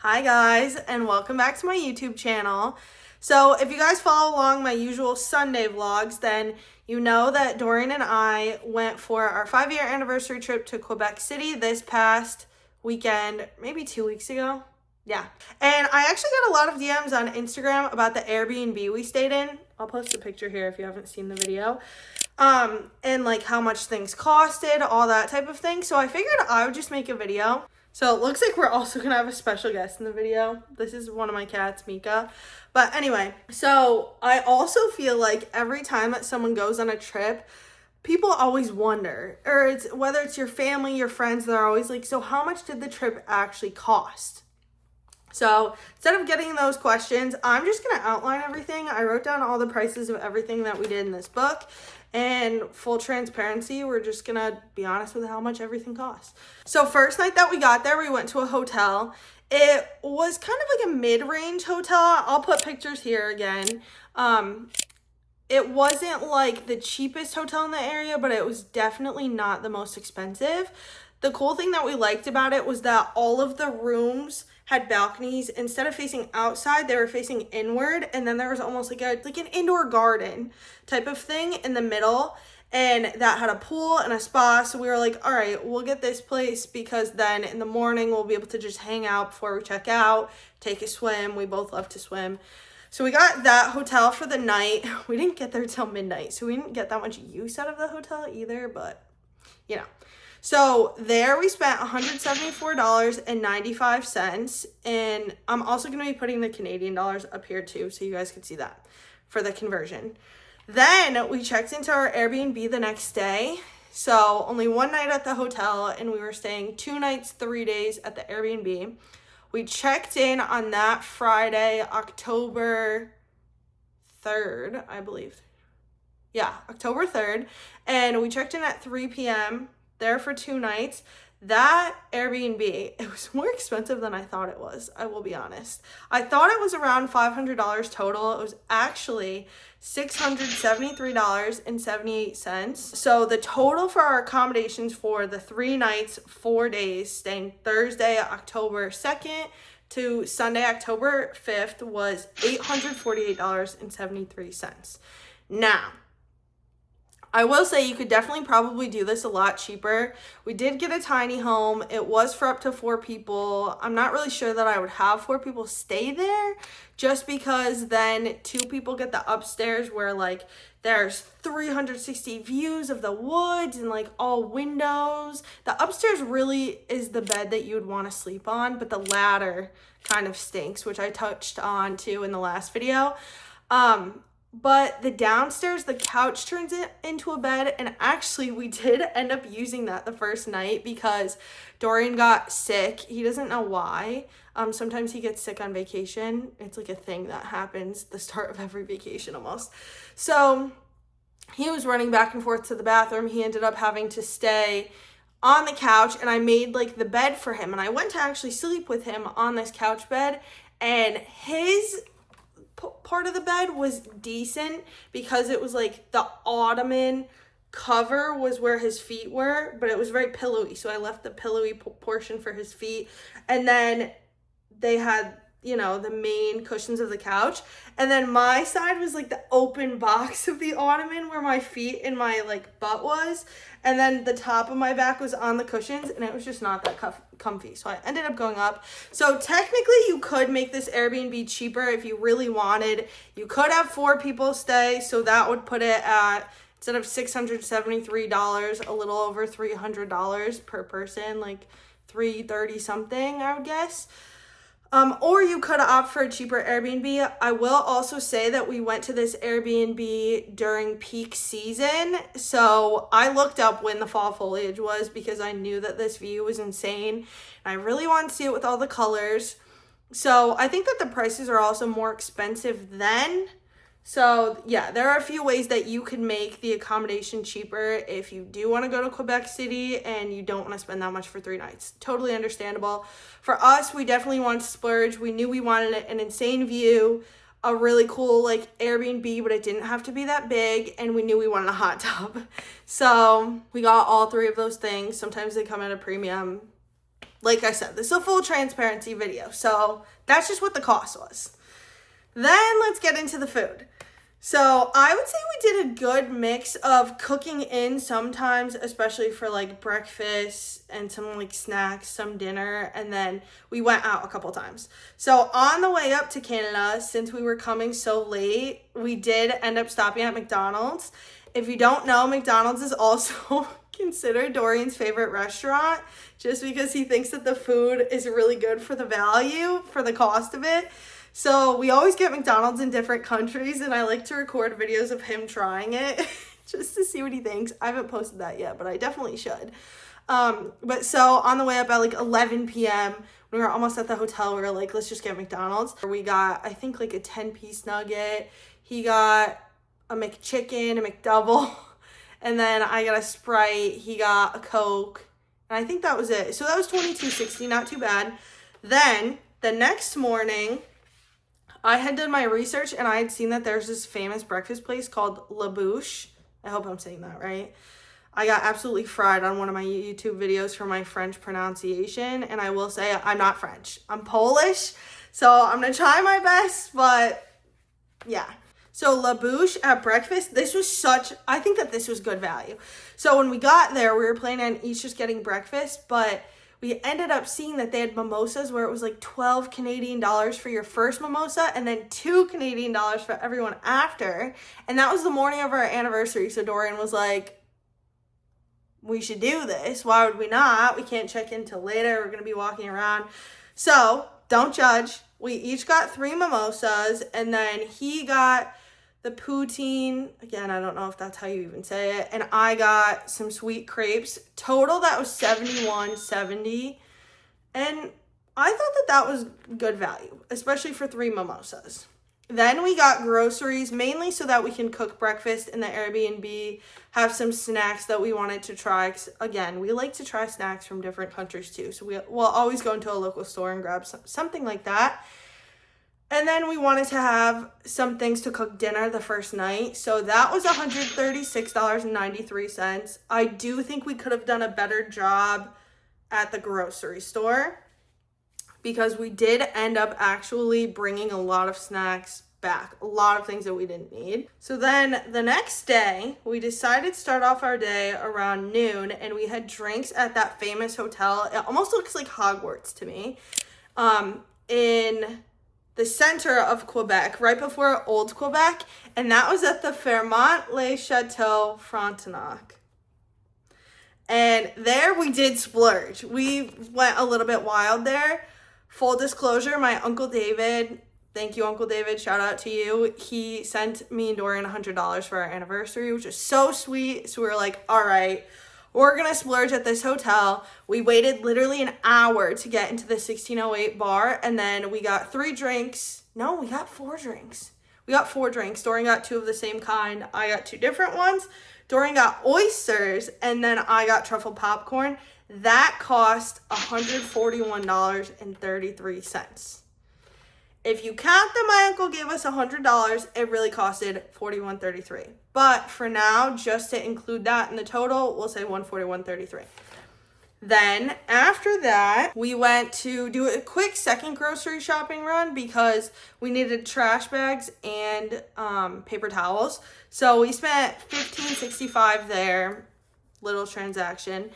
Hi guys, and welcome back to my YouTube channel. So if you guys follow along my usual Sunday vlogs, then you know that Dorian and I went for our 5-year anniversary trip to Quebec City this past weekend, maybe 2 weeks ago. Yeah. And I actually got a lot of DMs on Instagram about the Airbnb we stayed in. I'll post a picture here if you haven't seen the video. And like how much things costed, all that type of thing. So I figured I would just make a video. So it looks like we're also gonna have a special guest in the video. This is one of my cats, Mika. But anyway, so I also feel like every time that someone goes on a trip, people always wonder, or it's whether it's your family, your friends, they're always like, so how much did the trip actually cost? So instead of getting those questions, I'm just going to outline everything. I wrote down all the prices of everything that we did in this book. And full transparency, we're just going to be honest with how much everything costs. So first night that we got there, we went to a hotel. It was kind of like a mid-range hotel. I'll put pictures here again. It wasn't like the cheapest hotel in the area, but it was definitely not the most expensive. The cool thing that we liked about it was that all of the rooms had balconies. Instead of facing outside, they were facing inward, and then there was almost like an indoor garden type of thing in the middle, and that had a pool and a spa. So we were like, all right, we'll get this place because then in the morning we'll be able to just hang out before we check out, take a swim. We both love to swim. So we got that hotel for the night. We didn't get there till midnight, so we didn't get that much use out of the hotel either, but you know. So there we spent $174.95, and I'm also going to be putting the Canadian dollars up here too, so you guys can see that for the conversion. Then we checked into our Airbnb the next day. So only one night at the hotel, and we were staying 2 nights, 3 days at the Airbnb. We checked in on that Friday, October 3rd, I believe. Yeah, October 3rd, and we checked in at 3 p.m., there for 2 nights. That Airbnb, it was more expensive than I thought it was, I will be honest. I thought it was around $500 total. It was actually $673.78. So the total for our accommodations for the 3 nights, 4 days, staying Thursday, October 2nd to Sunday, October 5th, was $848.73. Now, I will say you could definitely probably do this a lot cheaper. We did get a tiny home. It was for up to 4 people. I'm not really sure that I would have 4 people stay there just because then 2 people get the upstairs where like there's 360 views of the woods and like all windows. The upstairs really is the bed that you would want to sleep on, but the ladder kind of stinks, which I touched on too in the last video. But the downstairs, the couch turns it into a bed, and actually we did end up using that the first night because Dorian got sick. He doesn't know why. Sometimes he gets sick on vacation. It's like a thing that happens the start of every vacation almost. So he was running back and forth to the bathroom. He ended up having to stay on the couch, and I made like the bed for him, and I went to actually sleep with him on this couch bed, and his part of the bed was decent because it was like the ottoman cover was where his feet were, but it was very pillowy, so I left the pillowy portion for his feet, and then they had, you know, the main cushions of the couch, and then my side was like the open box of the ottoman where my feet and my like butt was, and then the top of my back was on the cushions, and it was just not that comfy, so I ended up going up. So technically you could make this Airbnb cheaper if you really wanted. You could have 4 people stay, so that would put it at, instead of $673, a little over $300 per person, like $330 something, I would guess. Or you could opt for a cheaper Airbnb. I will also say that we went to this Airbnb during peak season. So I looked up when the fall foliage was because I knew that this view was insane. And I really wanted to see it with all the colors. So I think that the prices are also more expensive then. So yeah, there are a few ways that you can make the accommodation cheaper if you do want to go to Quebec City and you don't want to spend that much for 3 nights. Totally understandable. For us, we definitely wanted to splurge. We knew we wanted an insane view, a really cool like Airbnb, but it didn't have to be that big, and we knew we wanted a hot tub. So we got all 3 of those things. Sometimes they come at a premium. like I said, this is a full transparency video. So that's just what the cost was. Then let's get into the food. So I would say we did a good mix of cooking in sometimes, especially for like breakfast and some like snacks, some dinner, and then we went out a couple times. So on the way up to Canada, since we were coming so late, we did end up stopping at McDonald's. If you don't know, McDonald's is also considered Dorian's favorite restaurant just because he thinks that the food is really good for the value, for the cost of it. So we always get McDonald's in different countries, and I like to record videos of him trying it just to see what he thinks. I haven't posted that yet, but I definitely should. But so on the way up at like 11 p.m., when we were almost at the hotel, we were like, let's just get McDonald's. We got, I think, like a 10-piece nugget. He got a McChicken, a McDouble, and then I got a Sprite. He got a Coke, and I think that was it. So that was $22.60, not too bad. Then the next morning, I had done my research and I had seen that there's this famous breakfast place called La Bouche. I hope I'm saying that right. I got absolutely fried on one of my YouTube videos for my French pronunciation. And I will say I'm not French. I'm Polish. So I'm going to try my best, but yeah. So La Bouche at breakfast, I think that this was good value. So when we got there, we were planning on each just getting breakfast, but we ended up seeing that they had mimosas where it was like 12 Canadian dollars for your first mimosa and then 2 Canadian dollars for everyone after. And that was the morning of our anniversary. So Dorian was like, we should do this. Why would we not? We can't check in till later. We're going to be walking around. So don't judge. We each got 3 mimosas, and then he got the poutine. Again, I don't know if that's how you even say it. And I got some sweet crepes. Total, that was $71.70. And I thought that that was good value, especially for 3 mimosas. Then we got groceries, mainly so that we can cook breakfast in the Airbnb, have some snacks that we wanted to try. 'Cause again, we like to try snacks from different countries too. So we'll always go into a local store and grab something like that. And then we wanted to have some things to cook dinner the first night. So that was $136.93. I do think we could have done a better job at the grocery store because we did end up actually bringing a lot of snacks back, a lot of things that we didn't need. So then the next day, we decided to start off our day around noon, and we had drinks at that famous hotel. It almost looks like Hogwarts to me. In the center of Quebec, right before Old Quebec, and that was at the Fairmont Le Chateau Frontenac. And there we did splurge. We went a little bit wild there. Full disclosure, my Uncle David, thank you, Uncle David, shout out to you. He sent me and Dorian $100 for our anniversary, which was so sweet. So we were like, all right, we're going to splurge at this hotel. We waited literally an hour to get into the 1608 bar, and then we got 3 drinks. No, we got 4 drinks. We got 4 drinks. Dorian got 2 of the same kind. I got 2 different ones. Dorian got oysters, and then I got truffle popcorn. That cost $141.33. If you count that my uncle gave us $100, it really costed $41.33. But for now, just to include that in the total, we'll say $141.33. Then after that, we went to do a quick second grocery shopping run because we needed trash bags and paper towels. So we spent $15.65 there, little transaction.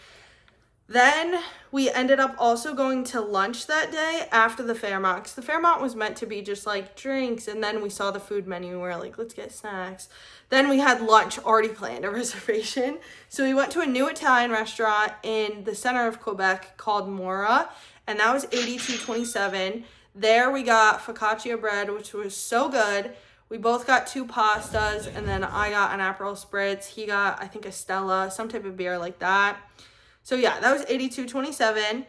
Then we ended up also going to lunch that day after the Fairmont, because the Fairmont was meant to be just like drinks, and then we saw the food menu and we were like, let's get snacks. Then we had lunch already planned, a reservation. So we went to a new Italian restaurant in the center of Quebec called Mora, and that was $82.27. There we got focaccia bread, which was so good. We both got 2 pastas, and then I got an Aperol Spritz. He got, I think, a Stella, some type of beer like that. So yeah, that was $82.27.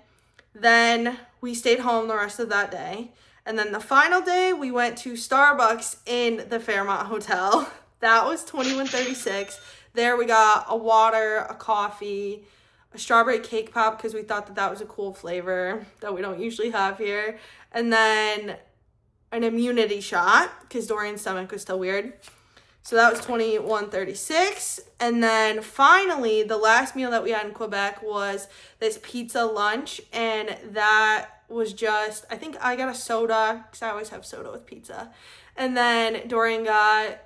Then we stayed home the rest of that day. And then the final day, we went to Starbucks in the Fairmont Hotel. That was $21.36. There we got a water, a coffee, a strawberry cake pop because we thought that that was a cool flavor that we don't usually have here. And then an immunity shot because Dorian's stomach was still weird. So that was $21.36. And then finally, the last meal that we had in Quebec was this pizza lunch. And that was just, I think I got a soda, because I always have soda with pizza. And then Dorian got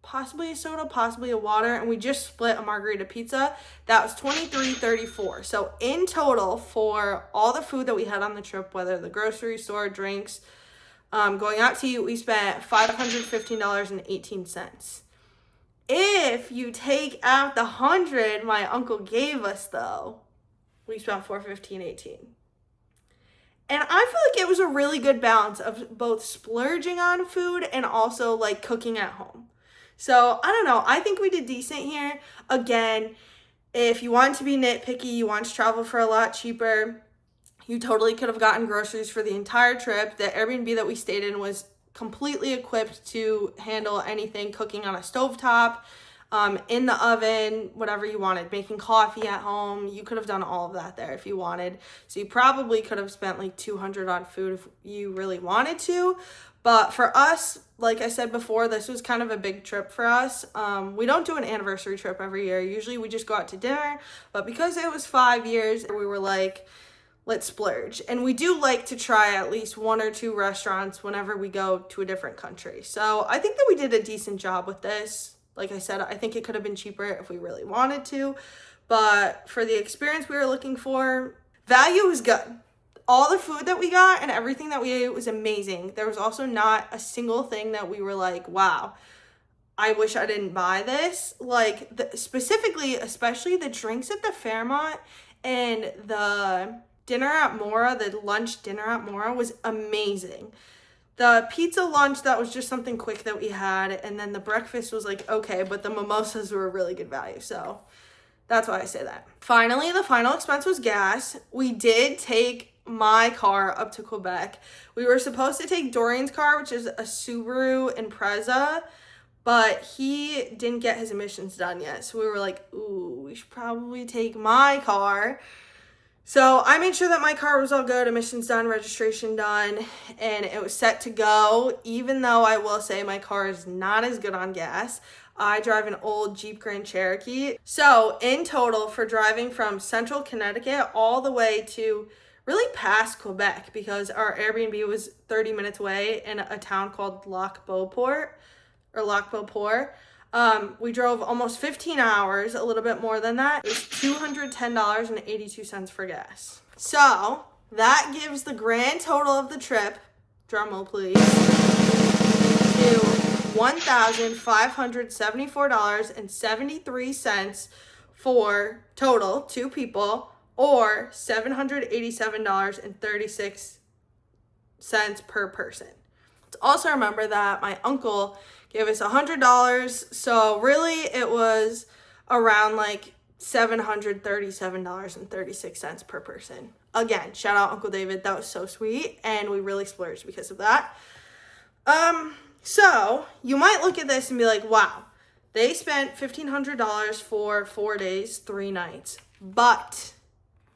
possibly a soda, possibly a water, and we just split a margarita pizza. That was $23.34. So in total, for all the food that we had on the trip, whether the grocery store, drinks, going out to eat, we spent $515.18. If you take out the 100 my uncle gave us, though, we spent $415.18. And I feel like it was a really good balance of both splurging on food and also like cooking at home. So I don't know. I think we did decent here. Again, if you want to be nitpicky, you want to travel for a lot cheaper, you totally could have gotten groceries for the entire trip. The Airbnb that we stayed in was completely equipped to handle anything, cooking on a stovetop, in the oven, whatever you wanted, making coffee at home. You could have done all of that there if you wanted. So you probably could have spent like $200 on food if you really wanted to. But for us, like I said before, this was kind of a big trip for us. We don't do an anniversary trip every year. Usually we just go out to dinner. But because it was 5 years, we were like, let's splurge. And we do like to try at least 1 or 2 restaurants whenever we go to a different country. So I think that we did a decent job with this. Like I said, I think it could have been cheaper if we really wanted to. But for the experience we were looking for, value was good. All the food that we got and everything that we ate was amazing. There was also not a single thing that we were like, wow, I wish I didn't buy this. Like, specifically, especially the drinks at the Fairmont and the dinner at Mora, the lunch dinner at Mora was amazing. The pizza lunch, that was just something quick that we had. And then the breakfast was like, okay, but the mimosas were a really good value. So that's why I say that. Finally, the final expense was gas. We did take my car up to Quebec. We were supposed to take Dorian's car, which is a Subaru Impreza, but he didn't get his emissions done yet. So we were like, ooh, we should probably take my car. So I made sure that my car was all good, emissions done, registration done, and it was set to go, even though I will say my car is not as good on gas. I drive an old Jeep Grand Cherokee. So in total, for driving from central Connecticut all the way to really past Quebec, because our Airbnb was 30 minutes away in a town called Lac Beauport. We drove almost 15 hours, a little bit more than that. It was $210.82 for gas. So that gives the grand total of the trip, drumroll please, to $1,574.73 for total, 2 people, or $787.36 per person. Let's also remember that my uncle gave us $100, so really it was around like $737.36 per person. Again, shout out Uncle David, that was so sweet, and we really splurged because of that. So you might look at this and be like, wow, they spent $1,500 for 4 days, 3 nights, but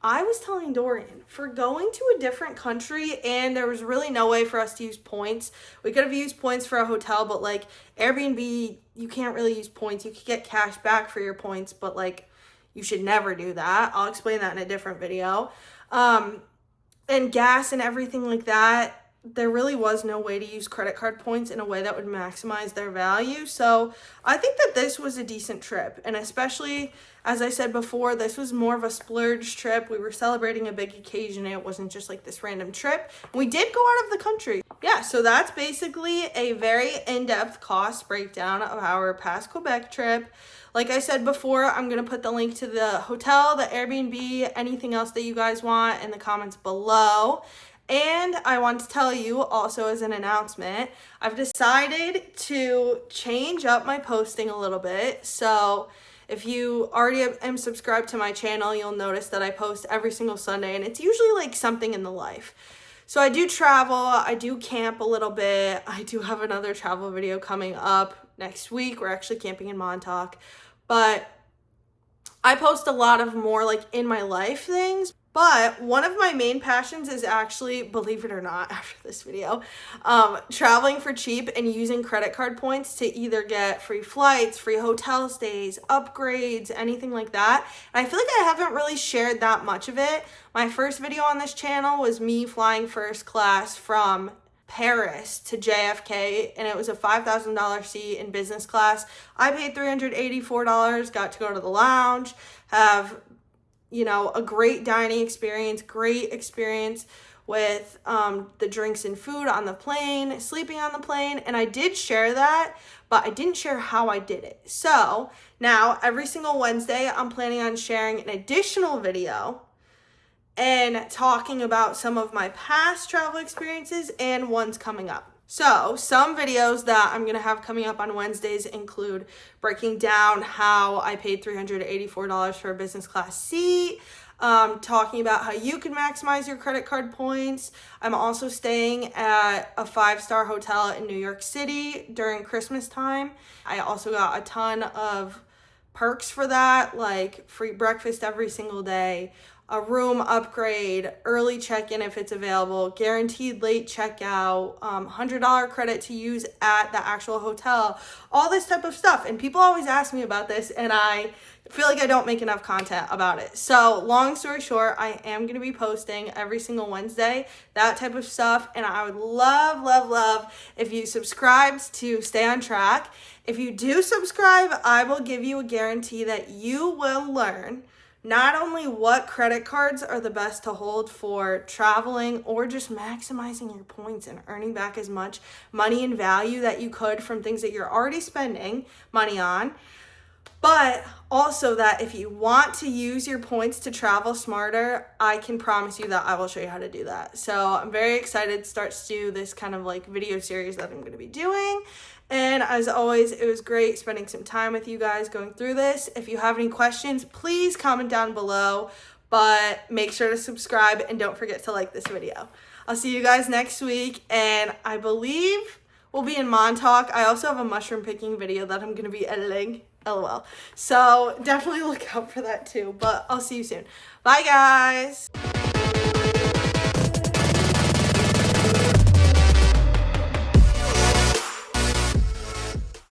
I was telling Dorian, for going to a different country and there was really no way for us to use points. We could have used points for a hotel, but like Airbnb, you can't really use points. You could get cash back for your points, but like you should never do that. I'll explain that in a different video. And gas and everything like that, there really was no way to use credit card points in a way that would maximize their value. So I think that this was a decent trip. And especially, as I said before, this was more of a splurge trip. We were celebrating a big occasion. It wasn't just like this random trip. We did go out of the country. Yeah, so that's basically a very in-depth cost breakdown of our past Quebec trip. Like I said before, I'm going to put the link to the hotel, the Airbnb, anything else that you guys want in the comments below. And I want to tell you also as an announcement, I've decided to change up my posting a little bit. So if you already am subscribed to my channel, you'll notice that I post every single Sunday, and it's usually like something in the life. So I do travel, I do camp a little bit. I do have another travel video coming up next week. We're actually camping in Montauk, but I post a lot of more like in my life things. But one of my main passions is actually, believe it or not, after this video, traveling for cheap and using credit card points to either get free flights, free hotel stays, upgrades, anything like that. And I feel like I haven't really shared that much of it. My first video on this channel was me flying first class from Paris to JFK, and it was a $5,000 seat in business class. I paid $384, got to go to the lounge, have a great dining experience, great experience with the drinks and food on the plane, sleeping on the plane, and I did share that, but I didn't share how I did it. So now every single Wednesday, I'm planning on sharing an additional video and talking about some of my past travel experiences and ones coming up. So some videos that I'm going to have coming up on Wednesdays include breaking down how I paid $384 for a business class seat, talking about how you can maximize your credit card points. I'm also staying at a 5-star hotel in New York City during Christmas time. I also got a ton of perks for that, like free breakfast every single day, a room upgrade, early check-in if it's available, guaranteed late checkout, $100 credit to use at the actual hotel, all this type of stuff. And people always ask me about this, and I feel like I don't make enough content about it. So long story short, I am going to be posting every single Wednesday, that type of stuff. And I would love, love, love if you subscribed to stay on track. If you do subscribe, I will give you a guarantee that you will learn not only what credit cards are the best to hold for traveling or just maximizing your points and earning back as much money and value that you could from things that you're already spending money on, but also that if you want to use your points to travel smarter, I can promise you that I will show you how to do that. So I'm very excited to start to do this kind of like video series that I'm going to be doing. And as always, it was great spending some time with you guys going through this. If you have any questions, please comment down below, but make sure to subscribe and don't forget to like this video. I'll see you guys next week, and I believe we'll be in Montauk. I also have a mushroom picking video that I'm going to be editing, LOL. So definitely look out for that too, but I'll see you soon. Bye guys.